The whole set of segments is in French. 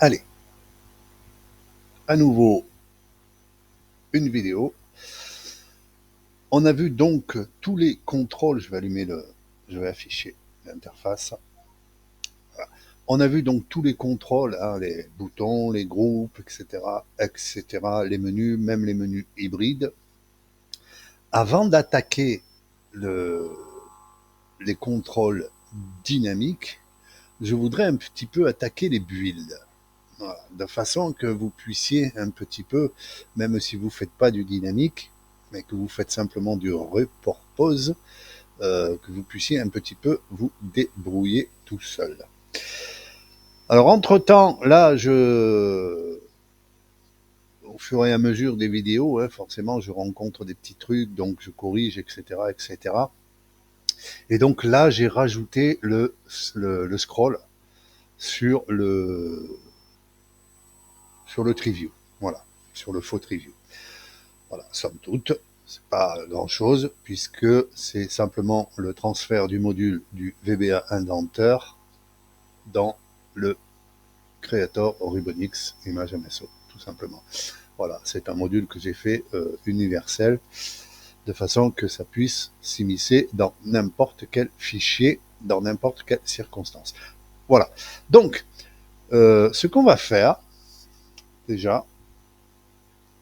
Allez, à nouveau une vidéo. On a vu donc tous les contrôles. Je vais afficher l'interface. Voilà. On a vu donc tous les contrôles, hein, les boutons, les groupes, etc., etc., les menus, même les menus hybrides. Avant d'attaquer le, les contrôles dynamiques, je voudrais un petit peu attaquer les builds. Voilà, de façon que vous puissiez un petit peu, même si vous ne faites pas du dynamique, mais que vous faites simplement du report pause, que vous puissiez un petit peu vous débrouiller tout seul. Alors entre-temps, là, au fur et à mesure des vidéos, hein, forcément, je rencontre des petits trucs, donc je corrige, etc., etc. Et donc là, j'ai rajouté le scroll sur le Triview. Voilà, sur le faux Triview. Voilà, somme toute, c'est pas grand-chose puisque c'est simplement le transfert du module du VBA Indenter dans le Creator Ribbonix Image MSO, tout simplement. Voilà, c'est un module que j'ai fait universel de façon que ça puisse s'immiscer dans n'importe quel fichier, dans n'importe quelle circonstance. Voilà. Donc, ce qu'on va faire, déjà,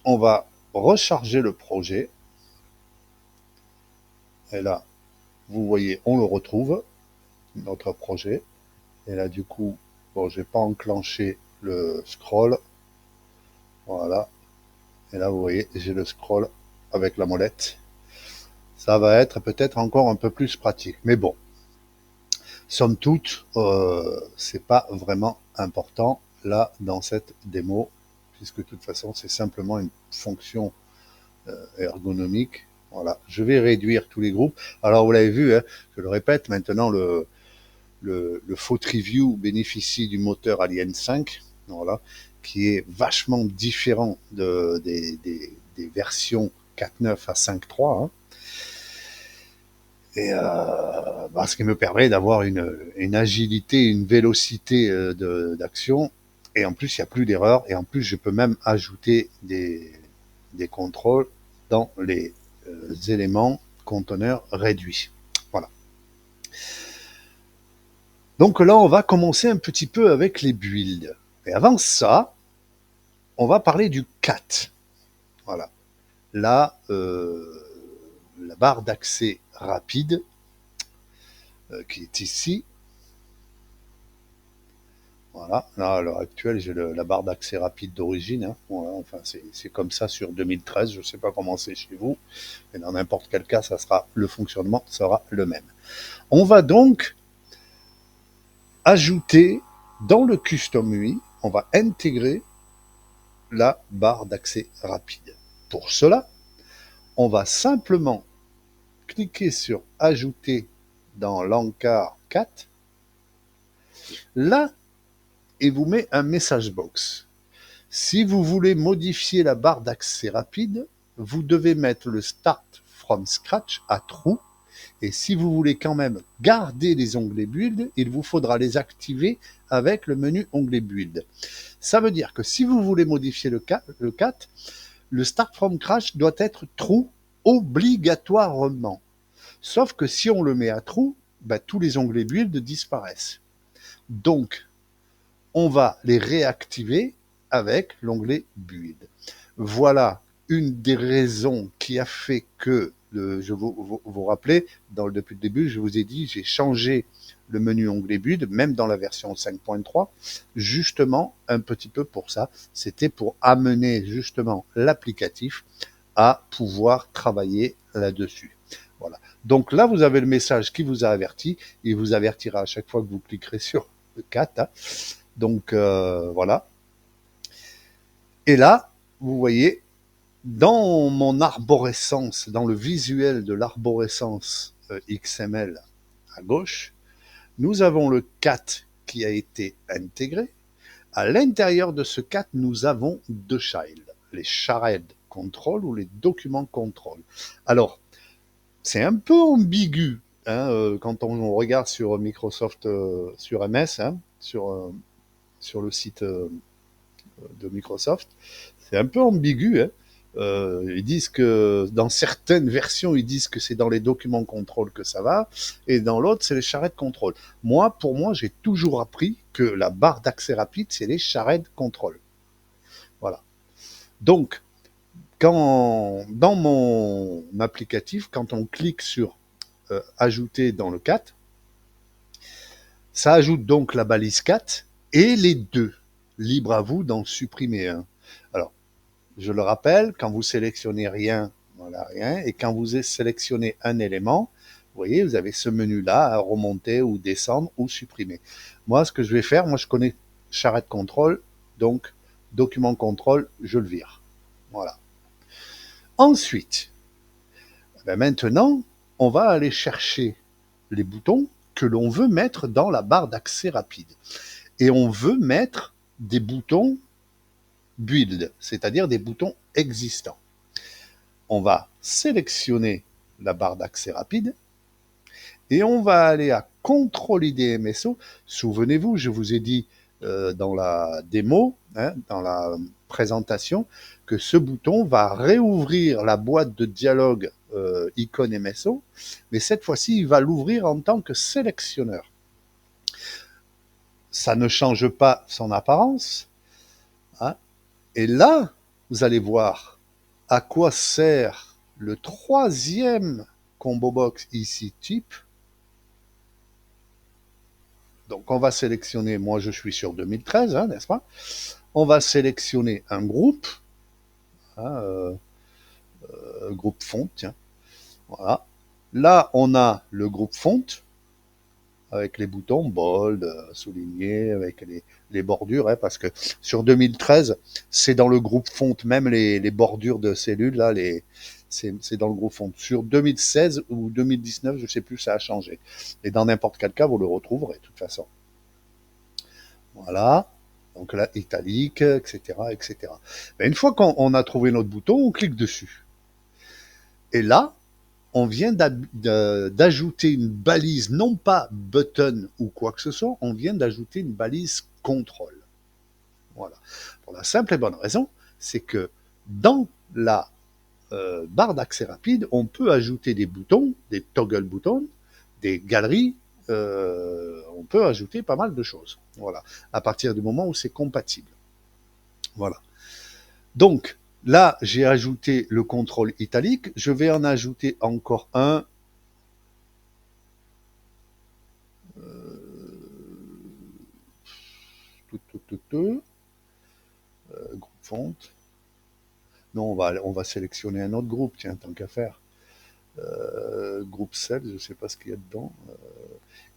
on va recharger le projet. Et là, vous voyez, on le retrouve, notre projet. Et là, du coup, bon, j'ai pas enclenché le scroll. Voilà. Et là, vous voyez, j'ai le scroll avec la molette. Ça va être peut-être encore un peu plus pratique. Mais bon, somme toute, c'est pas vraiment important là dans cette démo, puisque de toute façon, c'est simplement une fonction ergonomique. Voilà. Je vais réduire tous les groupes. Alors, vous l'avez vu, hein, je le répète, maintenant, le Faux Review bénéficie du moteur Alien 5, voilà, qui est vachement différent des versions 4.9 à 5.3. Hein. Et ce qui me permet d'avoir une agilité, une vélocité d'action. Et en plus, il n'y a plus d'erreurs. Et en plus, je peux même ajouter des contrôles dans les éléments conteneurs réduits. Voilà. Donc là, on va commencer un petit peu avec les builds. Et avant ça, on va parler du CAT. Voilà. Là, la barre d'accès rapide qui est ici. Voilà. Là, à l'heure actuelle, j'ai la barre d'accès rapide d'origine. Hein. Voilà. Enfin, c'est comme ça sur 2013. Je ne sais pas comment c'est chez vous. Mais dans n'importe quel cas, le fonctionnement sera le même. On va donc ajouter dans le Custom UI, on va intégrer la barre d'accès rapide. Pour cela, on va simplement cliquer sur Ajouter dans l'encart 4. Là, il vous met un message box. Si vous voulez modifier la barre d'accès rapide, vous devez mettre le Start from Scratch à true. Et si vous voulez quand même garder les onglets Build, il vous faudra les activer avec le menu onglet Build. Ça veut dire que si vous voulez modifier le 4, le Start from Scratch doit être true obligatoirement. Sauf que si on le met à true, tous les onglets build disparaissent. Donc, on va les réactiver avec l'onglet build. Voilà une des raisons qui a fait que, je vous rappelez, depuis le début, je vous ai dit, j'ai changé le menu onglet build, même dans la version 5.3, justement un petit peu pour ça. C'était pour amener justement l'applicatif à pouvoir travailler là-dessus. Voilà. Donc là, vous avez le message qui vous a averti. Il vous avertira à chaque fois que vous cliquerez sur le 4. Hein. Donc voilà. Et là, vous voyez, dans mon arborescence, dans le visuel de l'arborescence XML à gauche, nous avons le 4 qui a été intégré. À l'intérieur de ce 4, nous avons deux child, les shared control ou les documents control. Alors, c'est un peu ambigu hein, quand on regarde sur Microsoft, sur MS, hein, sur sur le site de Microsoft. C'est un peu ambigu, hein. Ils disent que dans certaines versions, ils disent que c'est dans les documents contrôle que ça va, et dans l'autre, c'est les charrettes contrôle. Moi, pour moi, j'ai toujours appris que la barre d'accès rapide, c'est les charrettes contrôle. Voilà. Donc, dans mon applicatif, quand on clique sur ajouter dans le 4, ça ajoute donc la balise 4 et les deux. Libre à vous d'en supprimer un. Alors, je le rappelle, quand vous sélectionnez rien, voilà rien, et quand vous sélectionnez un élément, vous voyez, vous avez ce menu-là à remonter ou descendre ou supprimer. Moi, ce que je vais faire, moi je connais charrette contrôle, donc document contrôle, je le vire. Voilà. Ensuite, maintenant, on va aller chercher les boutons que l'on veut mettre dans la barre d'accès rapide. Et on veut mettre des boutons build, c'est-à-dire des boutons existants. On va sélectionner la barre d'accès rapide et on va aller à Contrôle IDMSO. Souvenez-vous, je vous ai dit dans la démo, dans la présentation, que ce bouton va réouvrir la boîte de dialogue icône MSO, mais cette fois-ci, il va l'ouvrir en tant que sélectionneur. Ça ne change pas son apparence. Hein. Et là, vous allez voir à quoi sert le troisième combo box ici type. Donc on va sélectionner, moi je suis sur 2013, n'est-ce pas? On va sélectionner un groupe, groupe font, tiens. Voilà. Là, on a le groupe font, avec les boutons bold, souligné, avec les bordures, parce que sur 2013, c'est dans le groupe font, même les bordures de cellules, là, c'est dans le groupe font. Sur 2016 ou 2019, je ne sais plus, ça a changé. Et dans n'importe quel cas, vous le retrouverez, de toute façon. Voilà. Donc là, italique, etc., etc. Mais une fois qu'on a trouvé notre bouton, on clique dessus. Et là, on vient d'ajouter une balise, non pas button ou quoi que ce soit, on vient d'ajouter une balise contrôle. Voilà. Pour la simple et bonne raison, c'est que dans la barre d'accès rapide, on peut ajouter des boutons, des toggle boutons, des galeries, on peut ajouter pas mal de choses. Voilà. À partir du moment où c'est compatible. Voilà. Donc, là, j'ai ajouté le contrôle italique. Je vais en ajouter encore un. Groupe fonte. Non, on va sélectionner un autre groupe, tiens, tant qu'à faire. Groupe cell, je ne sais pas ce qu'il y a dedans.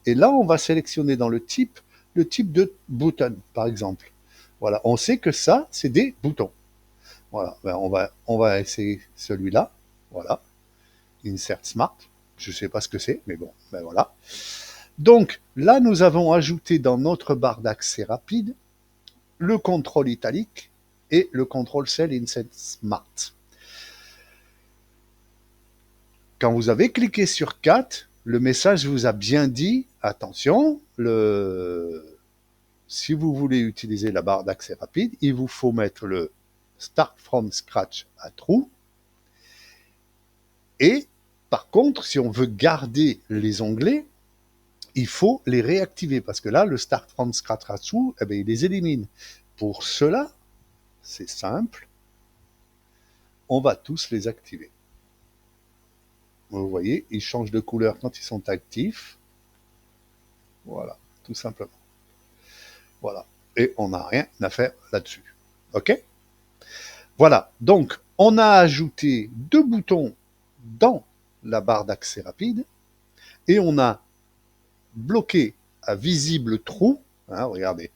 Et là, on va sélectionner dans le type de button, par exemple. Voilà, on sait que ça, c'est des boutons. Voilà, ben on va essayer celui-là. Voilà, Insert Smart. Je ne sais pas ce que c'est, mais bon, ben voilà. Donc là, nous avons ajouté dans notre barre d'accès rapide le contrôle italique et le contrôle cell Insert Smart. Quand vous avez cliqué sur 4, le message vous a bien dit, attention, si vous voulez utiliser la barre d'accès rapide, il vous faut mettre le Start from Scratch à true. Et par contre, si on veut garder les onglets, il faut les réactiver parce que là, le Start from Scratch à true, eh bien, il les élimine. Pour cela, c'est simple, on va tous les activer. Vous voyez, ils changent de couleur quand ils sont actifs. Voilà, tout simplement. Voilà. Et on n'a rien à faire là-dessus. OK? Voilà. Donc, on a ajouté deux boutons dans la barre d'accès rapide et on a bloqué à visible trou. Regardez.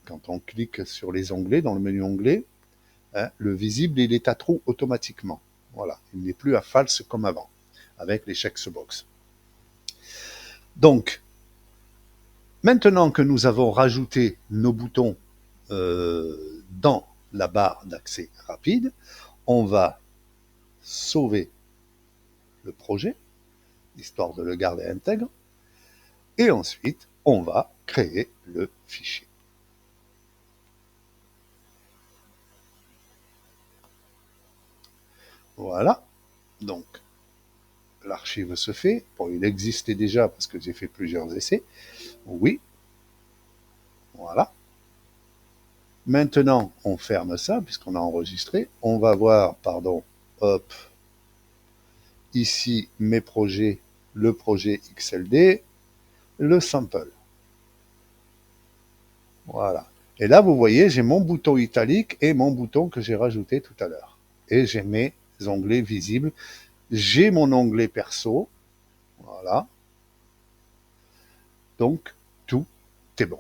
Quand on clique sur les onglets, dans le menu onglet, le visible, il est à trou automatiquement. Voilà. Il n'est plus à false comme avant, avec les checkbox. Donc, maintenant que nous avons rajouté nos boutons dans la barre d'accès rapide, on va sauver le projet, histoire de le garder intègre, et ensuite, on va créer le fichier. Voilà. Donc, l'archive se fait. Bon, il existait déjà parce que j'ai fait plusieurs essais. Oui. Voilà. Maintenant, on ferme ça puisqu'on a enregistré. On va voir, pardon, hop, ici mes projets, le projet XLD, le sample. Voilà. Et là, vous voyez, j'ai mon bouton italique et mon bouton que j'ai rajouté tout à l'heure. Et j'ai mes onglets visibles. J'ai mon onglet perso. Voilà. Donc, tout est bon.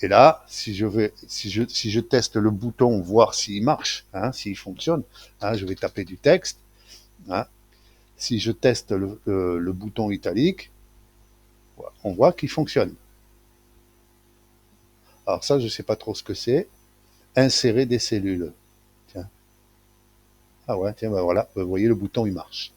Et là, si je teste le bouton, voir s'il marche, hein, s'il fonctionne, hein, je vais taper du texte. Hein. Si je teste le bouton italique, on voit qu'il fonctionne. Alors ça, je ne sais pas trop ce que c'est. Insérer des cellules. Tiens. Ah ouais, tiens, ben voilà, vous voyez, le bouton, il marche.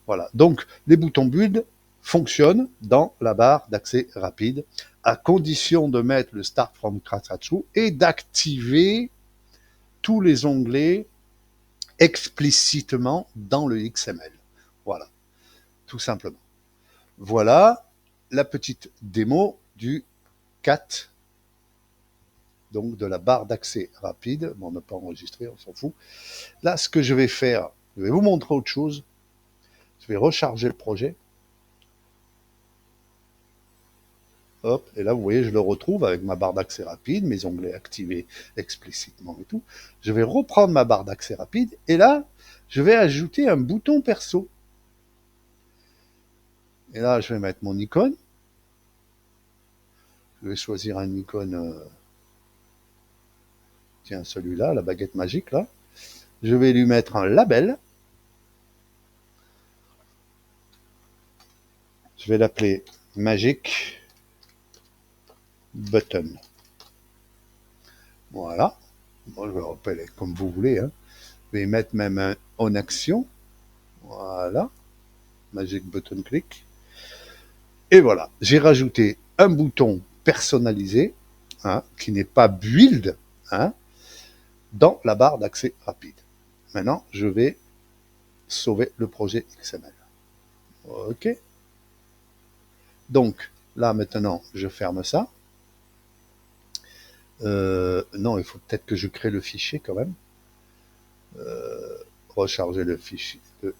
Voilà. Donc, les boutons build fonctionnent dans la barre d'accès rapide, à condition de mettre le Start from Scratch et d'activer tous les onglets explicitement dans le XML. Voilà, tout simplement. Voilà la petite démo du CAT, donc de la barre d'accès rapide. Bon, on n'a pas enregistré, on s'en fout. Là, ce que je vais faire, je vais vous montrer autre chose. Je vais recharger le projet. Hop, et là, vous voyez, je le retrouve avec ma barre d'accès rapide, mes onglets activés explicitement et tout. Je vais reprendre ma barre d'accès rapide, et là, je vais ajouter un bouton perso. Et là, je vais mettre mon icône. Je vais choisir un icône, tiens, celui-là, la baguette magique, là. Je vais lui mettre un label. Je vais l'appeler Magic Button. Voilà. Bon, je vais rappeler comme vous voulez. Hein. Je vais mettre même un en action. Voilà. Magic Button Click. Et voilà. J'ai rajouté un bouton personnalisé, hein, qui n'est pas build, hein, dans la barre d'accès rapide. Maintenant, je vais sauver le projet XML. OK. Donc, là, maintenant, je ferme ça. Non, il faut peut-être que je crée le fichier quand même. Recharger le fichier de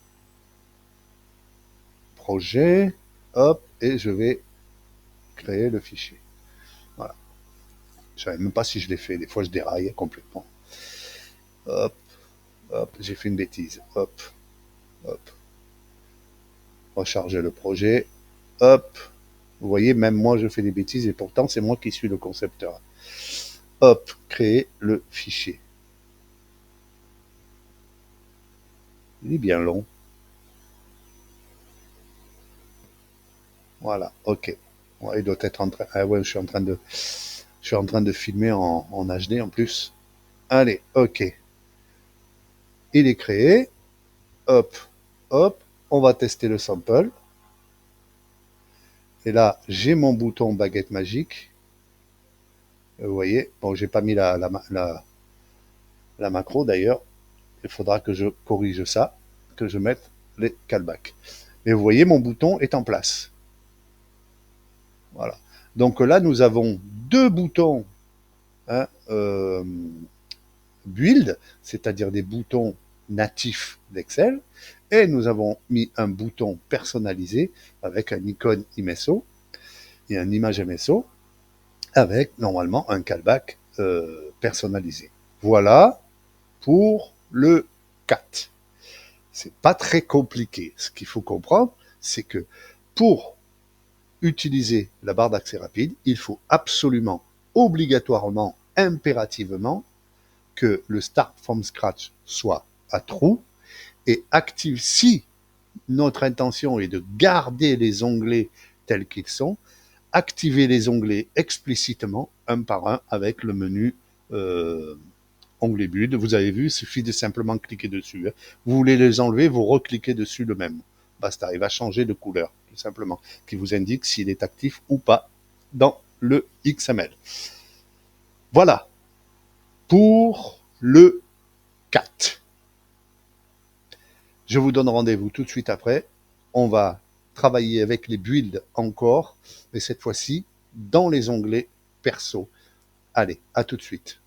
projet. Hop, et je vais créer le fichier. Voilà. Je ne savais même pas si je l'ai fait. Des fois, je déraille complètement. Hop, hop, j'ai fait une bêtise. Hop, hop. Recharger le projet. Hop. Vous voyez, même moi, je fais des bêtises et pourtant, c'est moi qui suis le concepteur. Hop, créer le fichier. Il est bien long. Voilà, ok. Ouais, il doit être en train. Ah ouais, je suis en train de filmer en HD en plus. Allez, ok. Il est créé. Hop, hop. On va tester le sample. Et là, j'ai mon bouton baguette magique. Vous voyez, bon, j'ai pas mis la macro d'ailleurs. Il faudra que je corrige ça, que je mette les callbacks. Et vous voyez, mon bouton est en place. Voilà. Donc là, nous avons deux boutons, hein, build, c'est-à-dire des boutons natifs d'Excel, et nous avons mis un bouton personnalisé avec un icône IMSO et un image MSO avec normalement un callback personnalisé. Voilà pour le 4. C'est pas très compliqué. Ce qu'il faut comprendre, c'est que pour utiliser la barre d'accès rapide, il faut absolument, obligatoirement, impérativement, que le Start from Scratch soit à true et active. Si notre intention est de garder les onglets tels qu'ils sont, activer les onglets explicitement, un par un, avec le menu onglet build. Vous avez vu, il suffit de simplement cliquer dessus. Hein. Vous voulez les enlever, vous recliquez dessus le même. Basta, il va changer de couleur, tout simplement, qui vous indique s'il est actif ou pas dans le XML. Voilà pour le 4. Je vous donne rendez-vous tout de suite après. On va travailler avec les builds encore, mais cette fois-ci dans les onglets perso. Allez, à tout de suite.